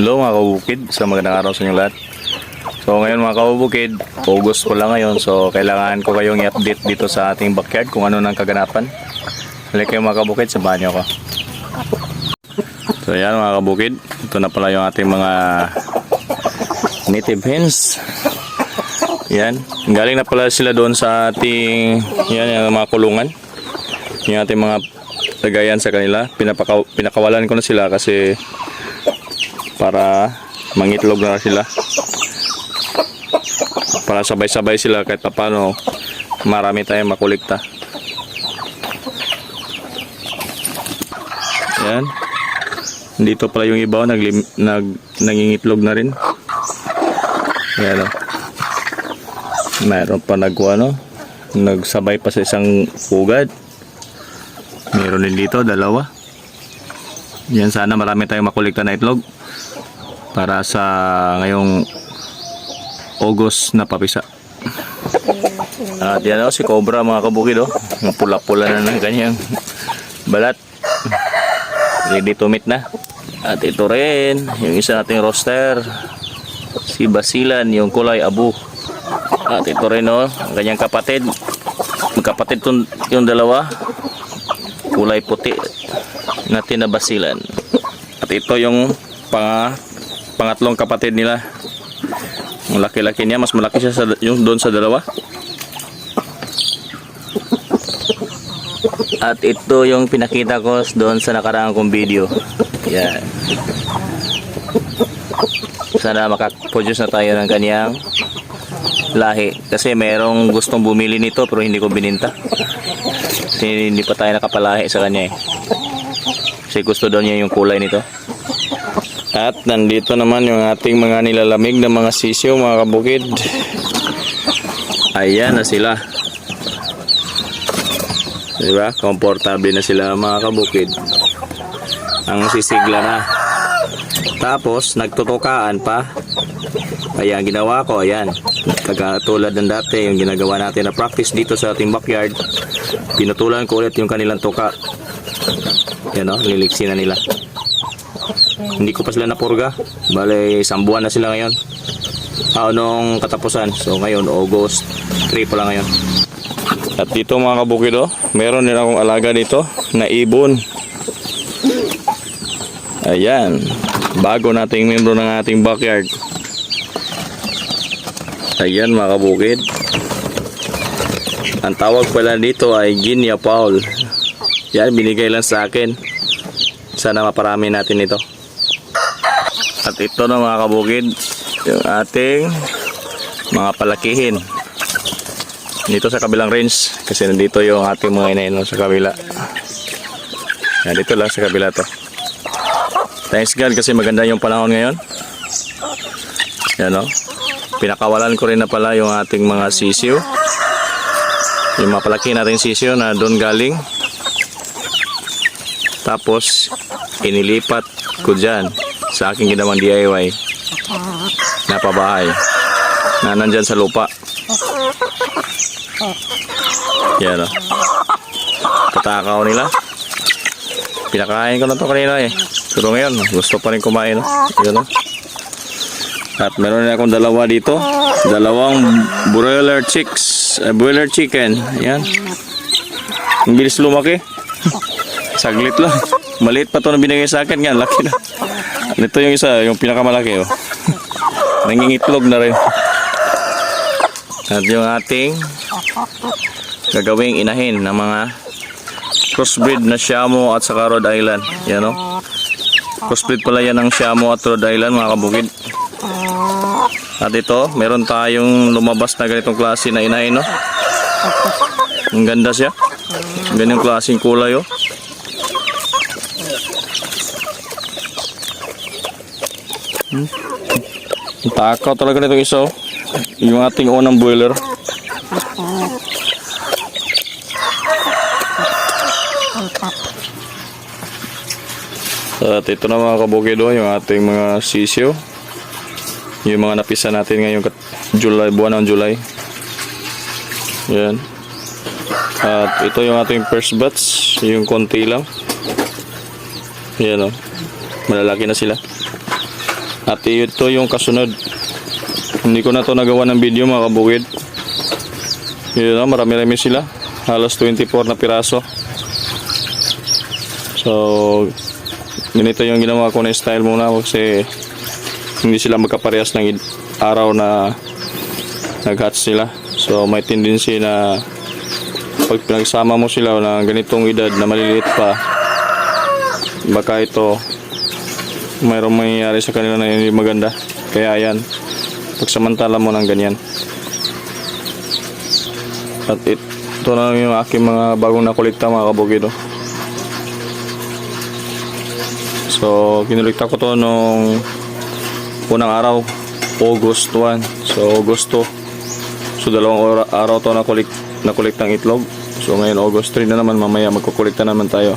Hello mga kabukid, sa magandang araw sa inyo lahat. So ngayon mga kabukid, August ko lang ngayon. So kailangan ko kayong i-update dito sa ating backyard kung ano nang kaganapan. Halika kayo mga kabukid, samahan niyo ako. So yan mga kabukid, ito na pala yung ating mga native hens. Yan, galing na pala sila doon sa ating yung mga kulungan. Yung ating mga lagayan sa kanila, pinakawalan ko na sila kasi para mangitlog na sila, para sabay-sabay sila kahit paano marami tayong makulikta. Yan, dito pala yung iba nangingitlog na rin. Yan, mayroon pa nagsabay pa sa isang pugad. Meron din dito dalawa. Yan, sana marami tayong makulikta na itlog para sa ngayong August na papisa. At yan si Cobra mga kabukid, yung pula-pula na ng kanyang balat, ready to meet na. At ito rin yung isa nating roster, si Basilan, yung kulay abu. At ito rin ang kanyang kapatid, magkapatid yung dalawa, kulay puti natin na Basilan. At ito yung pangatlong kapatid nila. Ang laki-laki niya, mas malaki siya yung doon sa dalawa. At ito yung pinakita ko doon sa nakaraang kong video. Yan. Sana makaproduce na tayo ng kanyang lahi. Kasi mayroong gustong bumili nito pero hindi ko bininta. Kasi hindi pa tayo nakapalahi sa kanya eh. Kasi gusto daw niya yung kulay nito. At nandito naman yung ating mga nilalamig na mga sisiyo mga kabukid. Ayan na sila. Diba? Komportable na sila mga kabukid. Ang sisigla na. Tapos nagtutukaan pa. Kaya ang ginawa ko, ayan, katulad ng dati yung ginagawa natin na practice dito sa ating backyard, pinutulan ko ulit yung kanilang tuka. Yan liliksi na nila. Hindi ko pa sila napurga. Bale, isang buwan na sila ngayon. Nung katapusan. So ngayon, August 3 pa lang ngayon. At dito mga kabukid, meron din akong alaga dito na ibon. Ayan, bago nating membro ng ating backyard. Ayan mga kabukid. Ang tawag pala dito ay Guinea Fowl. Yan, binigay lang sa akin. Sana maparami natin ito. At ito na mga kabukid, yung ating mga palakihin dito sa kabilang range. Kasi nandito yung ating mga inaino sa kabila. Yan, dito lang sa kabila to. Thanks God kasi maganda yung panahon ngayon. Yan pinakawalan ko rin na pala yung ating mga sisiyo. Yung mga palaki natin sisiyo na doon galing. Tapos inilipat ko dyan sa aking ginawang DIY na pabahay na nandyan sa lupa. Yan katakaw nila. Pinakain ko na to kanina eh, pero ngayon gusto pa rin kumain. Yan At meron na akong dalawa dito, dalawang broiler chicken. Yan, ang bilis lumaki. Saglit lang, maliit pa to na binigay sa akin. Yan, laki na. Ito yung isa, yung pinakamalaki nangingitlog na rin. At yung ating gagawing inahin ng mga crossbreed na Shamo at saka Rhode Island. Yan crossbreed pala yan ng Shamo at Rhode Island mga kabukid. At ito, meron tayong lumabas na ganitong klase na inahin ang ganda siya. Ganyung klaseng kulay Takaw talaga nitong isa yung ating unang boiler. At ito na mga kabukid yung ating mga sisiyo, yung mga napisa natin ngayong buwan ng July. Yan. At ito yung ating first batch, yung konti lang. Yan malalaki na sila. At ito yung kasunod. Hindi ko na to nagawa ng video mga kabukid. Yun na, marami-rami sila. Halos 24 na piraso. So, ganito yung ginawa ko na style muna kasi hindi sila magkaparehas ng araw na nag-hatch sila. So, may tendency na pag pinagsama mo sila na ganitong edad na maliliit pa, baka ito mayroong mangyayari sa kanila na hindi maganda. Kaya yan, pagsamantala mo ng ganyan. At ito na yung aking mga bagong nakulikta mga kabukid. So kinulikta ko to nung unang araw, August 1. So August 2. So dalawang araw to nakuliktang itlog. So ngayon August 3 na naman, mamaya magkukulikta naman tayo.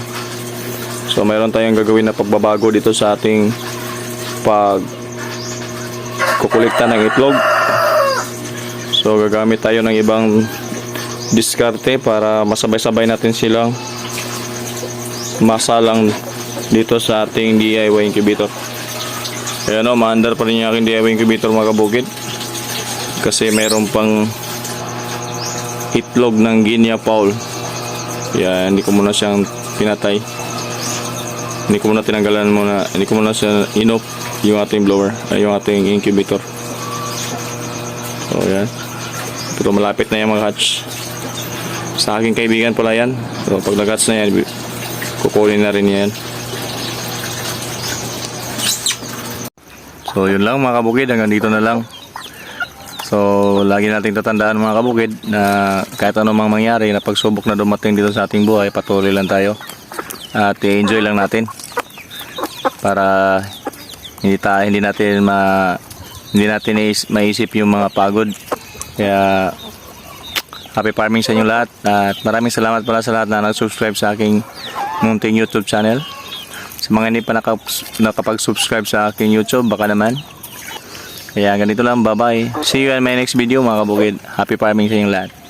So mayroon tayong gagawin na pagbabago dito sa ating pagkukulikta ng itlog. So gagamit tayo ng ibang diskarte para masabay-sabay natin silang masalang dito sa ating DIY incubator. Ayan o, maandar pa rin yung aking DIY incubator mga kabukid. Kasi mayroon pang itlog ng Guinea Fowl. Kaya hindi ko muna siyang pinatay. Hindi ko muna tinanggalan muna, hindi ko muna siya inop yung ating blower, yung ating incubator. So yan. Pero malapit na yung mga hatch. Sa aking kaibigan pala yan. So pag nag-hatch na yan, kukunin na rin yan. So yun lang mga kabukid, hanggang dito na lang. So lagi nating tatandaan mga kabukid na kahit anong mangyari na pagsubok na dumating dito sa ating buhay, patuloy lang tayo. At i-enjoy lang natin para hindi natin maisip yung mga pagod. Kaya happy farming sa inyo lahat at maraming salamat pala sa lahat na nag-subscribe sa aking munting YouTube channel. Sa mga hindi pa nakapag-subscribe sa aking YouTube, baka naman. Kaya ganito lang, bye bye. See you in my next video mga kabukid. Happy farming sa inyo lahat.